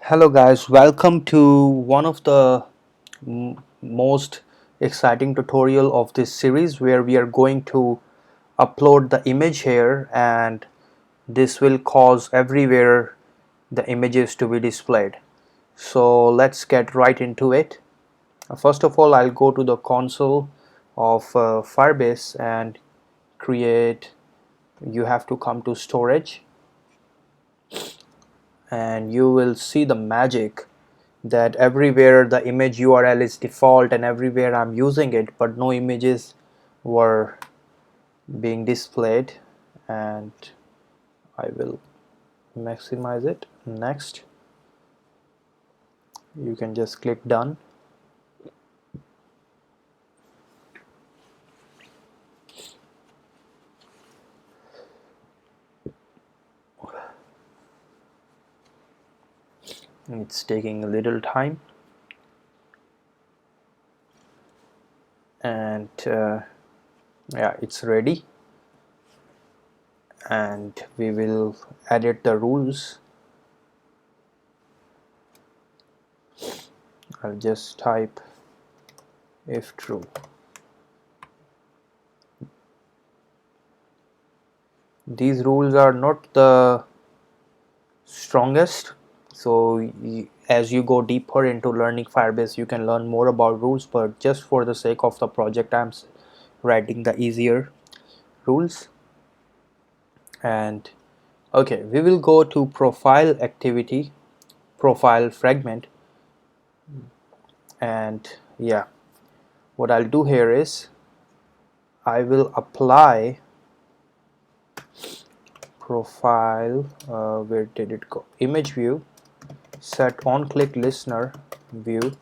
Hello guys, welcome to one of the most exciting tutorial of this series where we are going to upload the image here, and this will cause everywhere the images to be displayed. So let's get right into it. First of all, I'll go to the console of Firebase and create. You have to come to storage and you will see the magic that everywhere the image URL is default and everywhere I'm using it, but no images were being displayed. And I will maximize it. Next, you can just click done. It's taking a little time, and yeah, it's ready. And we will edit the rules. I'll just type if true. These rules are not the strongest, so as you go deeper into learning Firebase you can learn more about rules, but just for the sake of the project I'm writing the easier rules. And okay, we will go to profile activity, profile fragment, and yeah, what I'll do here is I will apply profile, where did it go, image view, set on click listener view,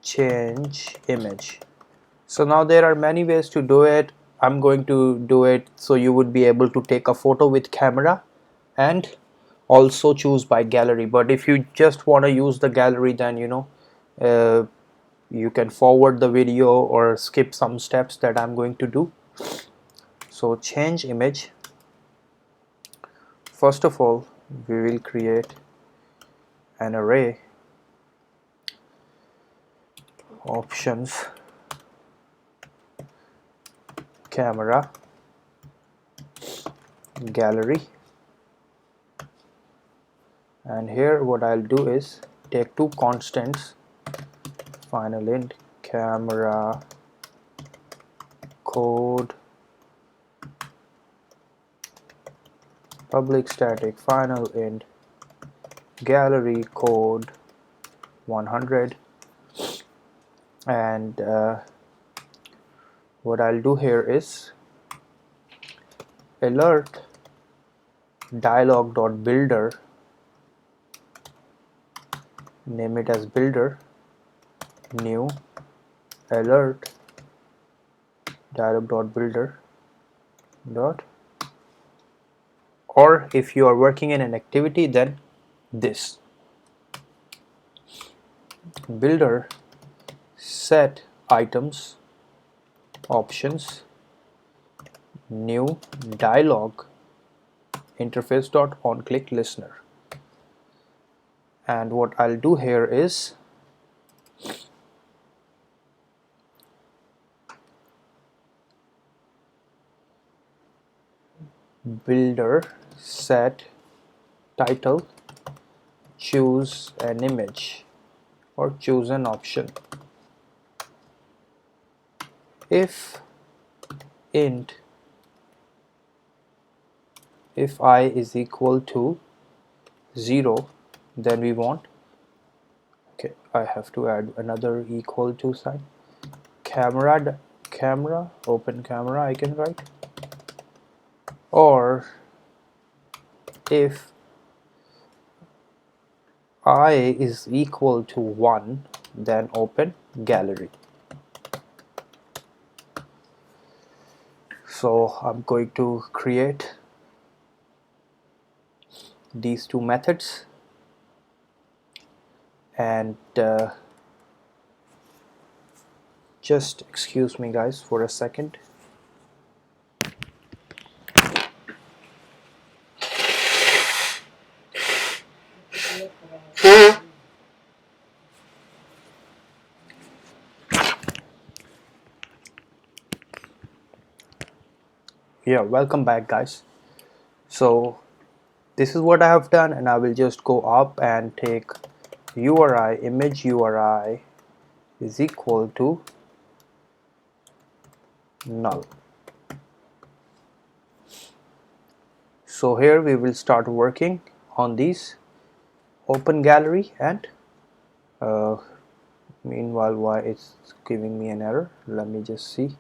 change image. So now there are many ways to do it. I'm going to do it so you would be able to take a photo with camera and also choose by gallery. But if you just want to use the gallery, then uh, you can forward the video or skip some steps that I'm going to do. So change image. First of all, we will create an array, options, camera, gallery, and here what I'll do is take two constants, final int camera code, public static final int gallery code 100, and what I'll do here is alert dialog.builder, name it as builder, new alert dialog.builder dot, or if you are working in an activity, then this builder set items options new dialog interface dot on click listener. And what I'll do here is builder set title, choose an image or choose an option, if int if I is equal to 0, then we want, okay, I have to add another equal to sign, camera open camera I can write, or if I is equal to 1, then open gallery. So I'm going to create these two methods, and just excuse me guys for a second. Yeah, welcome back guys. So this is what I have done, and I will just go up and take URI, image URI is equal to null. So here we will start working on these open gallery, and uh, meanwhile why it's giving me an error, let me just see.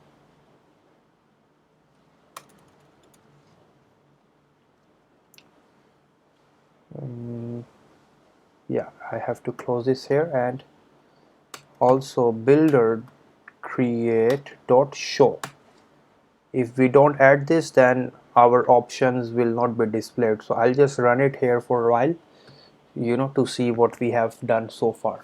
Yeah, I have to close this here, and also builder create dot show. If we don't add this, then our options will not be displayed. So I'll just run it here for a while, to see what we have done so far.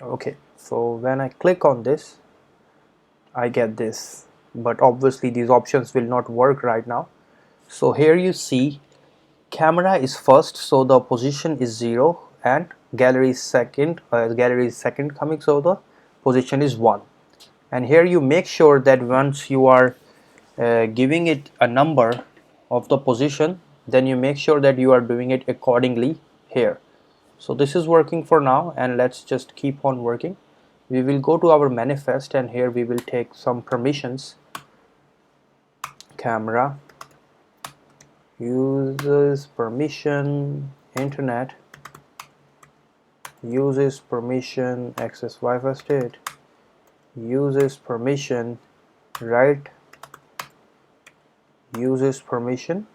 Okay, so when I click on this, I get this, but obviously these options will not work right now. So here you see camera is first, so the position is 0, and gallery is second, coming, so the position is 1. And here you make sure that once you are giving it a number of the position, then you make sure that you are doing it accordingly here. So this is working for now, and let's just keep on working. We will go to our manifest, and here we will take some permissions. Camera uses permission internet, uses permission access Wi-Fi state, uses permission write, uses permission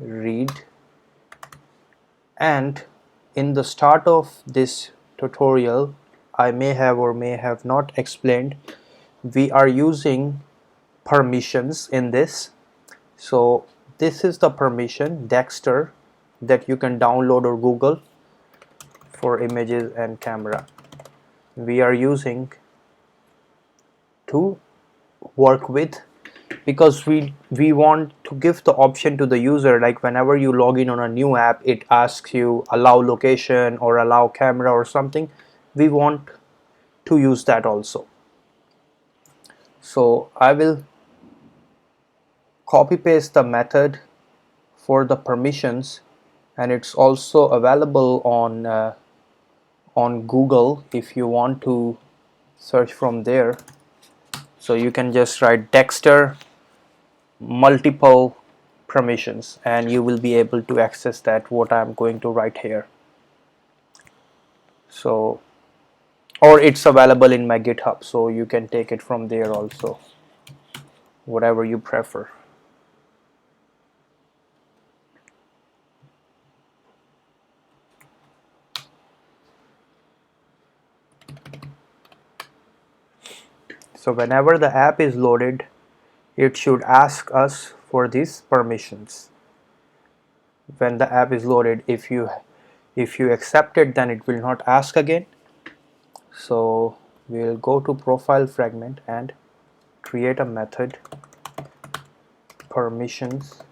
read. And in the start of this tutorial, I may have or may have not explained, we are using permissions in this. So this is the permission Dexter that you can download or Google for images and camera. We are using to work with, because we want to give the option to the user, like whenever you log in on a new app, it asks you allow location or allow camera or something. We want to use that also. So I will copy paste the method for the permissions, and it's also available on Google if you want to search from there. So you can just write Dexter multiple permissions, and you will be able to access that what I'm going to write here. So, or it's available in my GitHub, so you can take it from there also, whatever you prefer. So whenever the app is loaded, it should ask us for these permissions. When the app is loaded, if you accept it, then it will not ask again. So we'll go to profile fragment and create a method permissions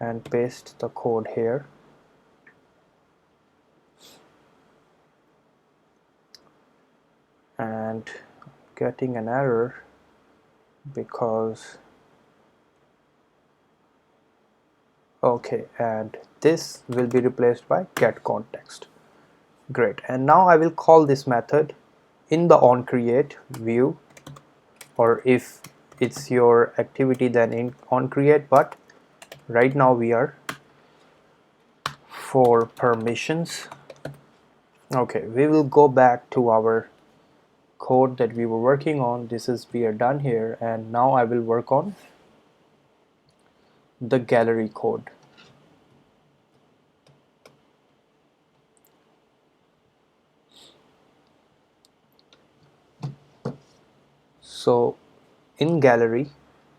and paste the code here. And getting an error because okay, and this will be replaced by get context. Great. And now I will call this method in the onCreate view, or if it's your activity then in onCreate, but right now we are for permissions. Okay, we will go back to our code that we were working on. This is, we are done here, and now I will work on the gallery code. So in gallery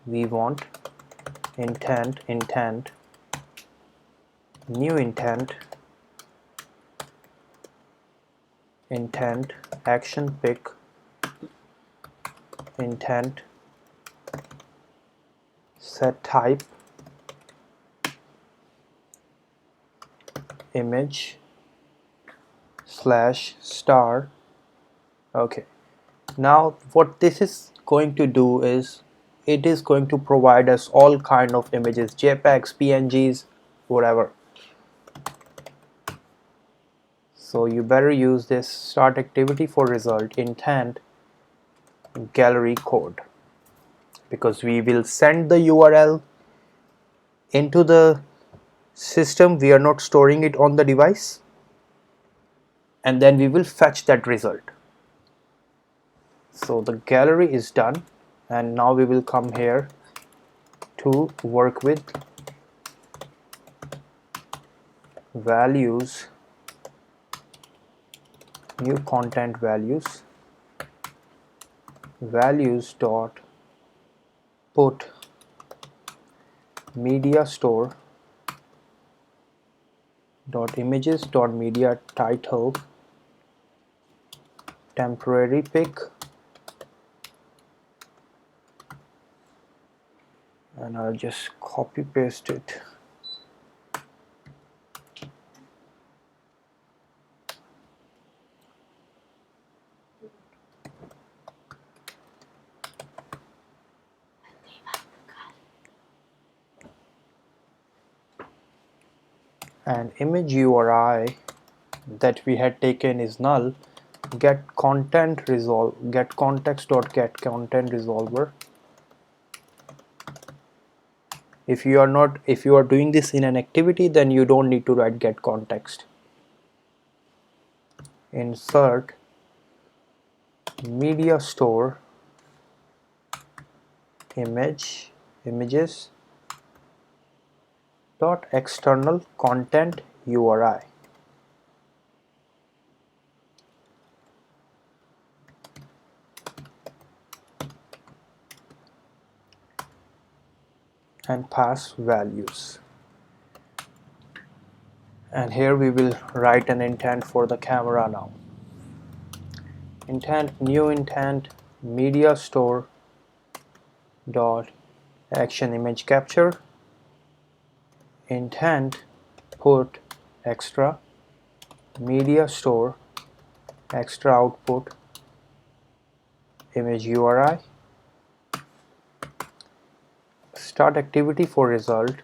we want intent new intent action pick intent set type image slash star. Okay, now what this is going to do is it is going to provide us all kind of images, JPEGs, PNGs, whatever. So you better use this start activity for result intent gallery code, because we will send the URL into the system. We are not storing it on the device, and then we will fetch that result. So the gallery is done, and now we will come here to work with values, new content values dot put media store dot images dot media title temporary pick, and I'll just copy paste it. And image URI that we had taken is null. Get content resolve, get context dot get content resolver. If you are doing this in an activity, then you don't need to write get context. Insert media store images dot external content URI. And pass values. And here we will write an intent for the camera now. Intent new intent media store dot action image capture intent put extra media store extra output image URI. Start activity for result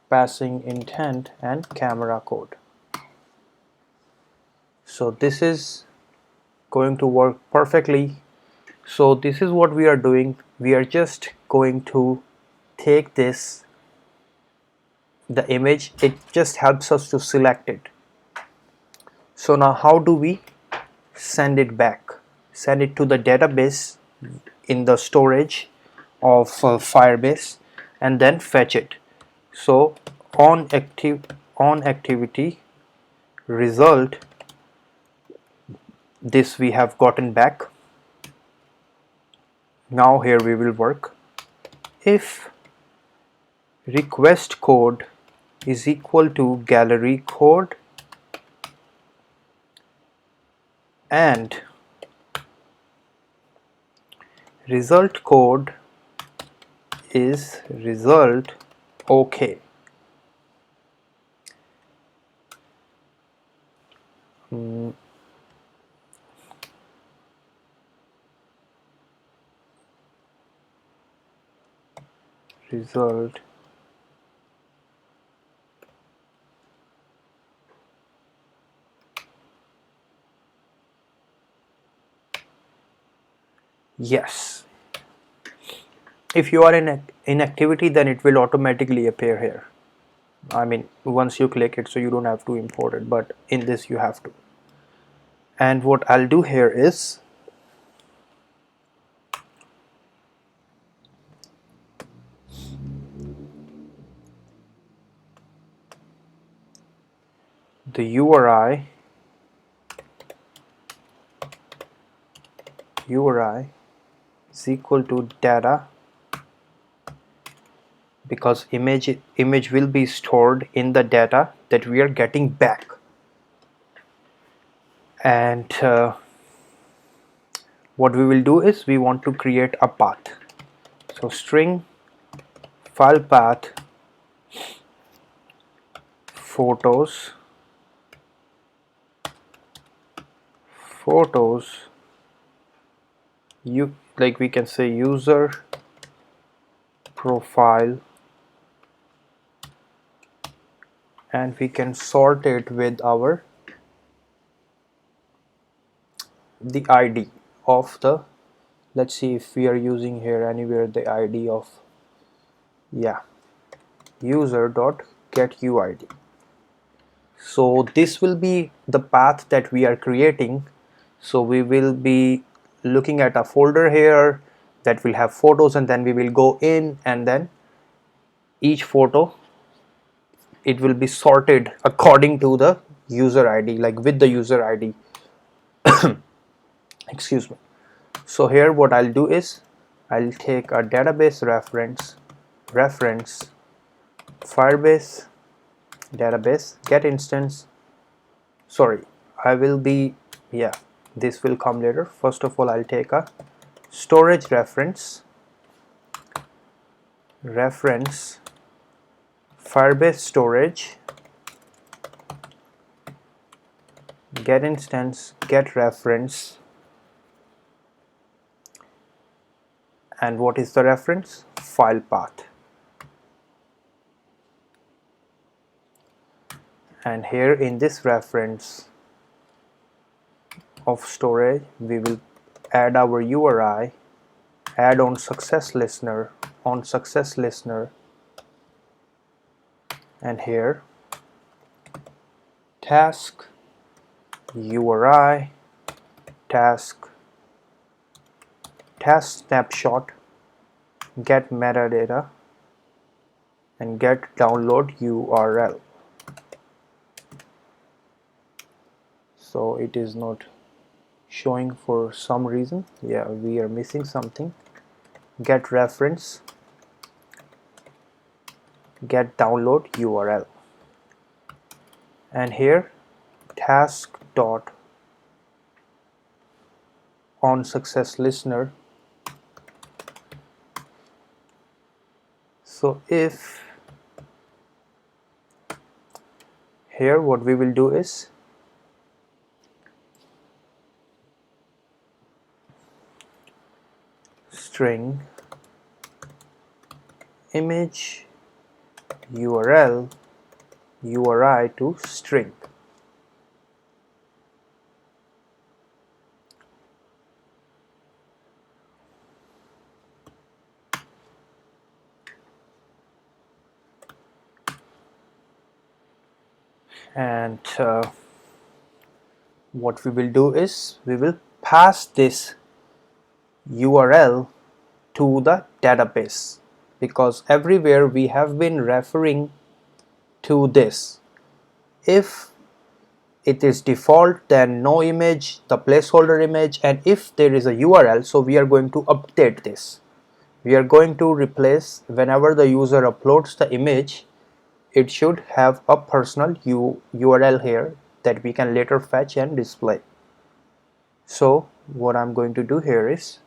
passing intent and camera code. So this is going to work perfectly. So this is what we are doing. We are just going to take this, the image, it just helps us to select it. So now how do we send it back? Send it to the database in the storage of Firebase, and then fetch it. So on activity result, this we have gotten back. Now here we will work. If request code is equal to gallery code and result code is result okay. Result yes. If you are in activity, then it will automatically appear here. I mean, once you click it, so you don't have to import it, but in this you have to. And what I'll do here is the URI is equal to data because image will be stored in the data that we are getting back. And what we will do is we want to create a path. So string file path photos like we can say user profile, and we can sort it with the ID of the, let's see if we are using here anywhere the ID of, yeah, user dot get UID. So this will be the path that we are creating. So we will be looking at a folder here that will have photos, and then we will go in, and then each photo, it will be sorted according to the user ID, like with the user ID. Excuse me. So here what I'll do is I'll take a database reference Firebase database get instance. Sorry, I will be, yeah, this will come later. First of all, I'll take a storage reference Firebase storage get instance get reference. And what is the reference? File path. And here in this reference of storage, we will add our URI, add on success listener, and here task URI task snapshot get metadata and get download URL. So it is not showing for some reason. Yeah, we are missing something. Get reference get download URL, and here task dot on success listener. So if here what we will do is string image URL URI to string. And what we will do is we will pass this URL to the database, because everywhere we have been referring to this. If it is default, then no image, the placeholder image, and if there is a URL, so we are going to update this. We are going to replace, whenever the user uploads the image, it should have a personal URL here that we can later fetch and display. So what I'm going to do here is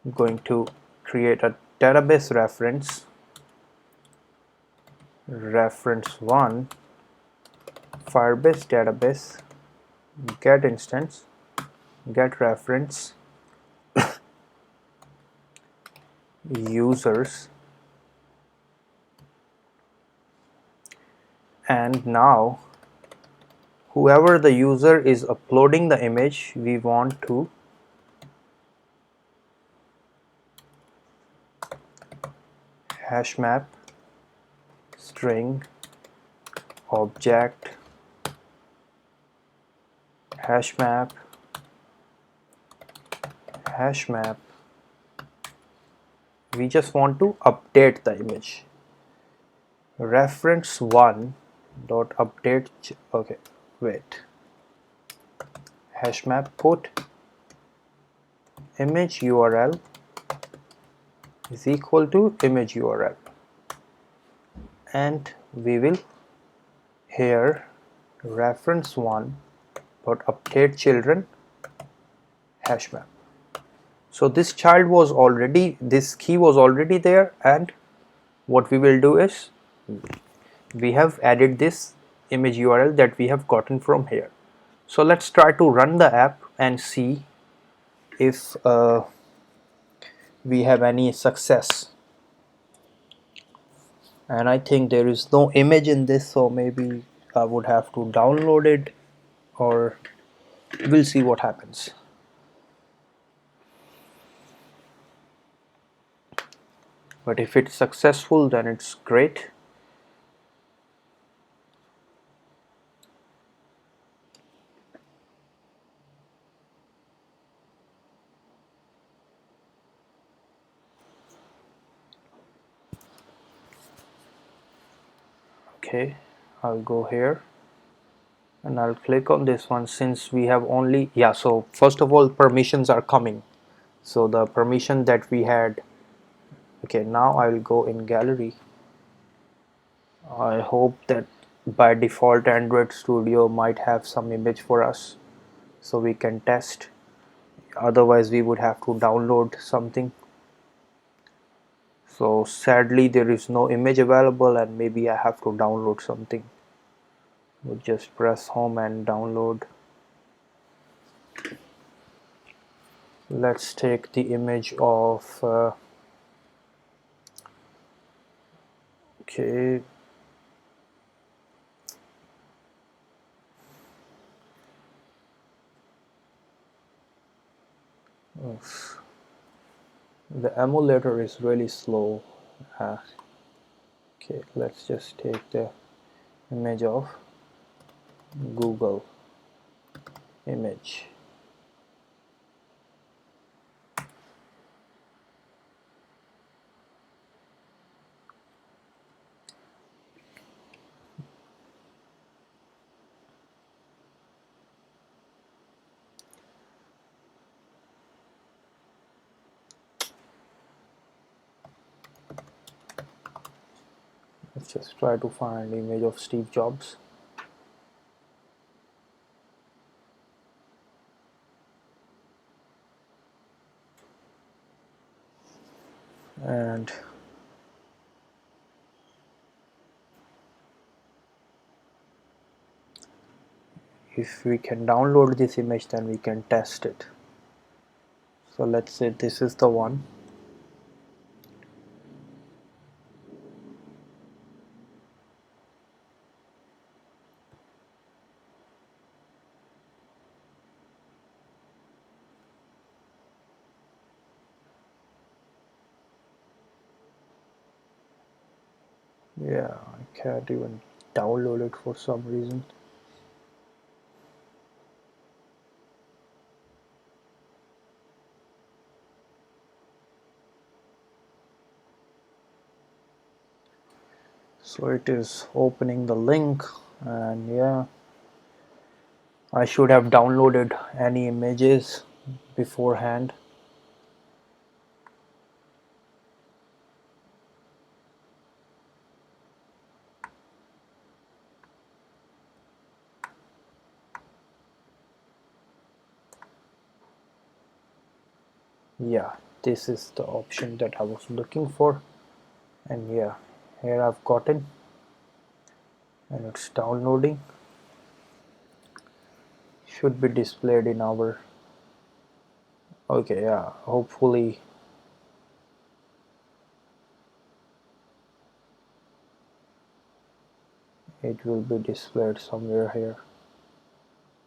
I'm going to create a database reference 1 Firebase database get instance get reference users, and now whoever the user is uploading the image, we want to hash map string object hash map we just want to update the image. Reference 1 dot update, okay, wait, hash map put image URL is equal to image URL, and we will here reference one dot update children hash map. So this child was already, this key was already there, and what we will do is we have added this image URL that we have gotten from here. So let's try to run the app and see if we have any success. And I think there is no image in this, so maybe I would have to download it, or we'll see what happens. But if it's successful, then it's great. Okay, I'll go here and I'll click on this one, since we have only, yeah, so first of all permissions are coming. So the permission that we had, okay, now I will go in gallery. I hope that by default Android Studio might have some image for us so we can test, otherwise we would have to download something. So sadly there is no image available, and maybe I have to download something. We'll just press home and download. Let's take the image of okay, oof. The emulator is really slow. Okay, let's just take the image of Google image. Let's just try to find the image of Steve Jobs. And if we can download this image, then we can test it. So let's say this is the one. Yeah, I can't even download it for some reason. So it is opening the link, and yeah, I should have downloaded any images beforehand. Yeah, this is the option that I was looking for, and yeah, here I've gotten, and it's downloading. Should be displayed in our, okay, yeah, hopefully it will be displayed somewhere here.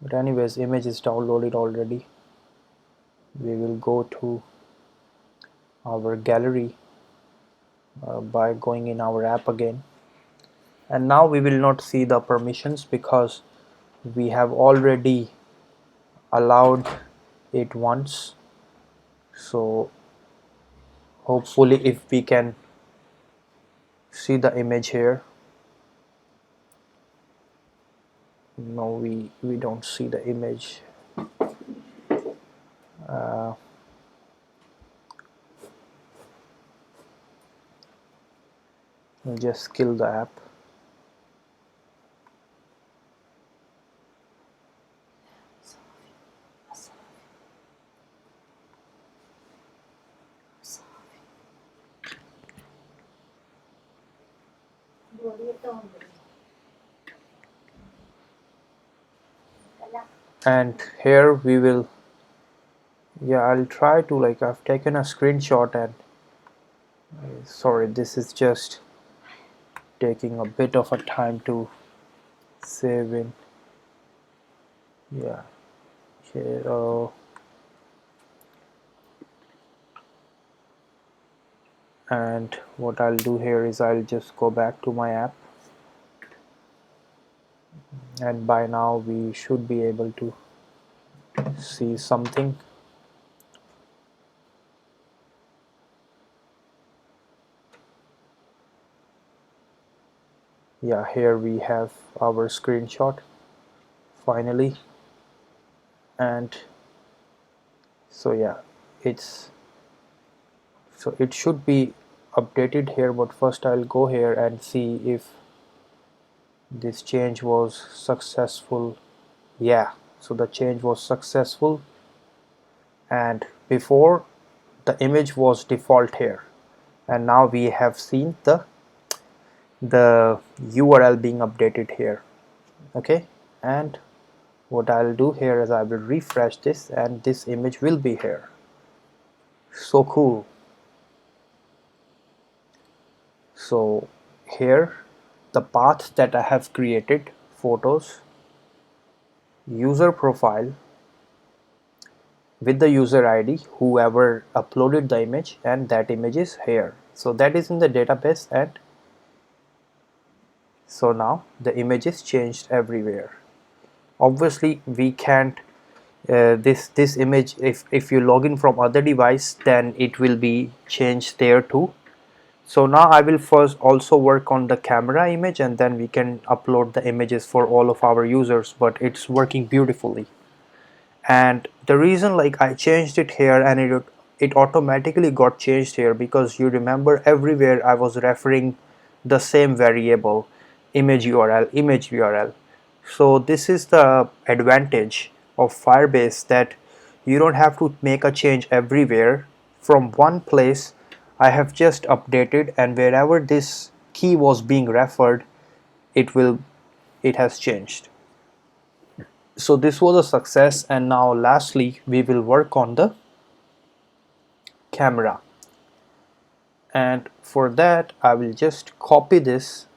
But anyways, image is downloaded already. We will go to our gallery by going in our app again, and now we will not see the permissions because we have already allowed it once. So hopefully if we can see the image here, no, we don't see the image. I'll just kill the app. And here we will, yeah, I'll try to, like, I've taken a screenshot, and sorry, this is just taking a bit of a time to save in. Yeah, here, and what I'll do here is I'll just go back to my app, and by now we should be able to see something. Yeah, here we have our screenshot finally. And so yeah, it's, so it should be updated here, but first I'll go here and see if this change was successful. Yeah, so the change was successful, and before the image was default here, and now we have seen the URL being updated here. Okay, and what I'll do here is I will refresh this, and this image will be here. So cool. So here the path that I have created: photos, user profile with the user ID, whoever uploaded the image, and that image is here. So that is in the database, and so now the image is changed everywhere. Obviously we can't, this image, if you log in from other device, then it will be changed there too. So now I will first also work on the camera image, and then we can upload the images for all of our users, but it's working beautifully. And the reason, like, I changed it here, and it automatically got changed here, because you remember everywhere I was referring the same variable, image URL. So this is the advantage of Firebase, that you don't have to make a change everywhere. From one place I have just updated, and wherever this key was being referred, it has changed. So this was a success, and now lastly we will work on the camera, and for that I will just copy this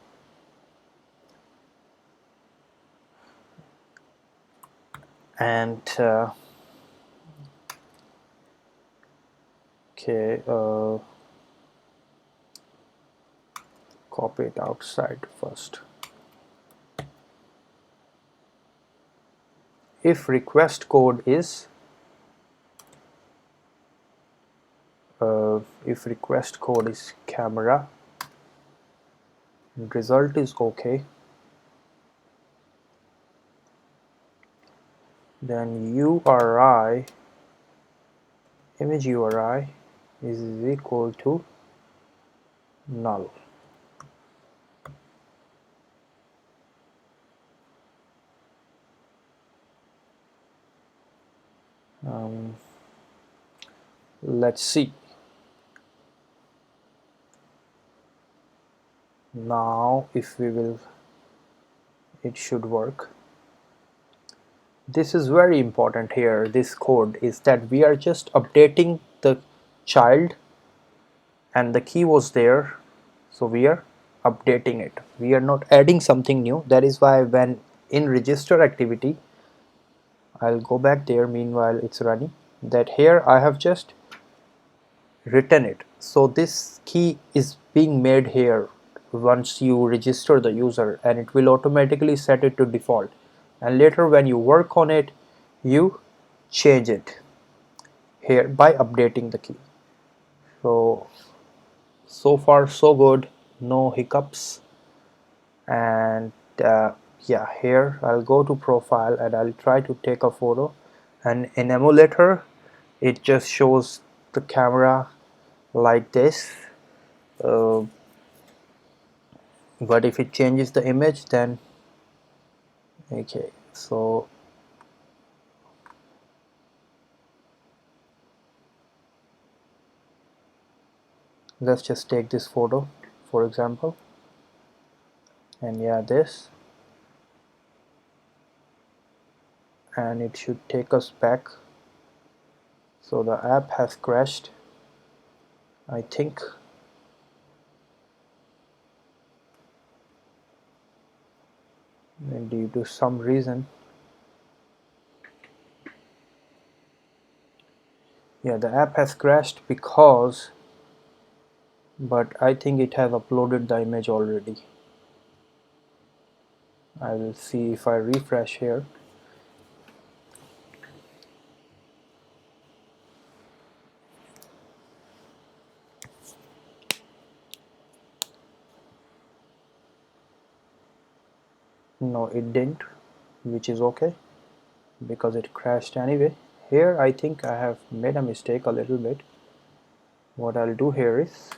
and okay, copy it outside first. If request code is camera, result is okay, then URI, image URI is equal to null. Let's see. Now if we will, it should work. This is very important here. This code is that we are just updating the child, and the key was there, so we are updating it. We are not adding something new. That is why when in register activity, I'll go back there, meanwhile it's running, that here I have just written it. So this key is being made here once you register the user, and it will automatically set it to default, and later when you work on it, you change it here by updating the key. So far so good, no hiccups. And yeah, here I'll go to profile, and I'll try to take a photo, and in emulator it just shows the camera like this. but if it changes the image, then okay, so let's just take this photo for example, and yeah, this, and it should take us back. So the app has crashed, I think. And due to some reason, yeah, the app has crashed because, but I think it has uploaded the image already. I will see if I refresh here. No, it didn't, which is okay because it crashed anyway. Here I think I have made a mistake a little bit. What I'll do here is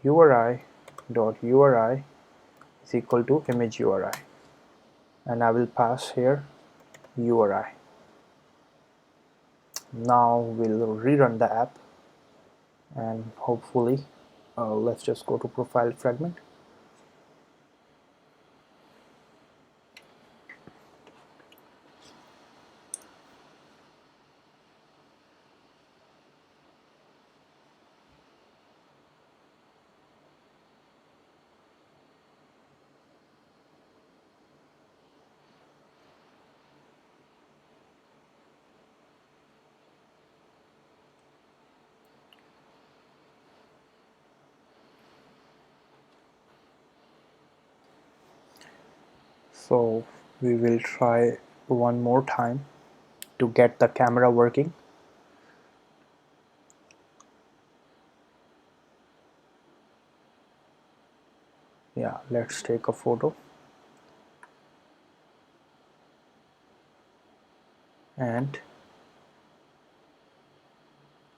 URI.URI is equal to image URI, and I will pass here URI. Now we'll rerun the app, and hopefully let's just go to profile fragment. So we will try one more time to get the camera working. Yeah, let's take a photo, and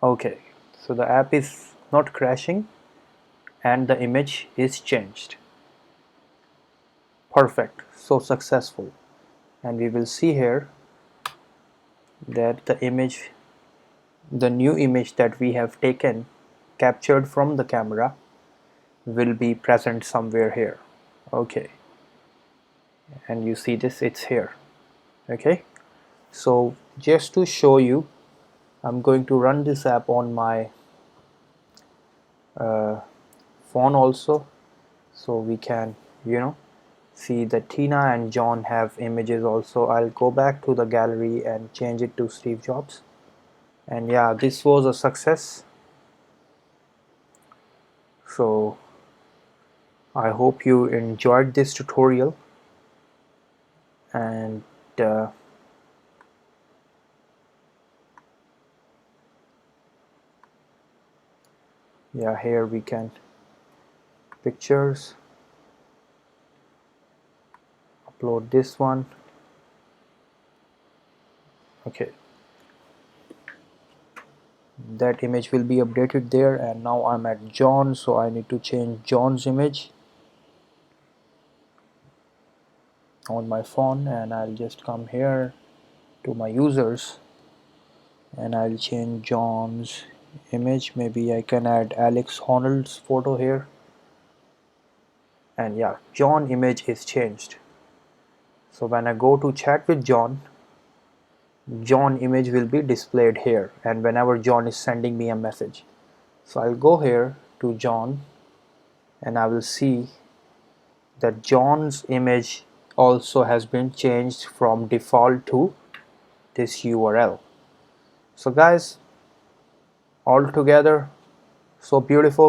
okay, so the app is not crashing and the image is changed. Perfect, so successful. And we will see here that the image, the new image that we have taken, captured from the camera, will be present somewhere here. Okay, and you see this, it's here. Okay, so just to show you, I'm going to run this app on my phone also, so we can, you know, see that Tina and John have images also. I'll go back to the gallery and change it to Steve Jobs. And yeah, this was a success. So I hope you enjoyed this tutorial, and yeah, here we can pictures, upload this one. Okay, that image will be updated there, and now I'm at John, so I need to change John's image on my phone, and I'll just come here to my users and I'll change John's image. Maybe I can add Alex Honnold's photo here, and yeah, John image is changed. So when I go to chat with John, John image will be displayed here, and whenever John is sending me a message. So I'll go here to John, and I will see that John's image also has been changed from default to this URL. So guys, all together, so beautiful.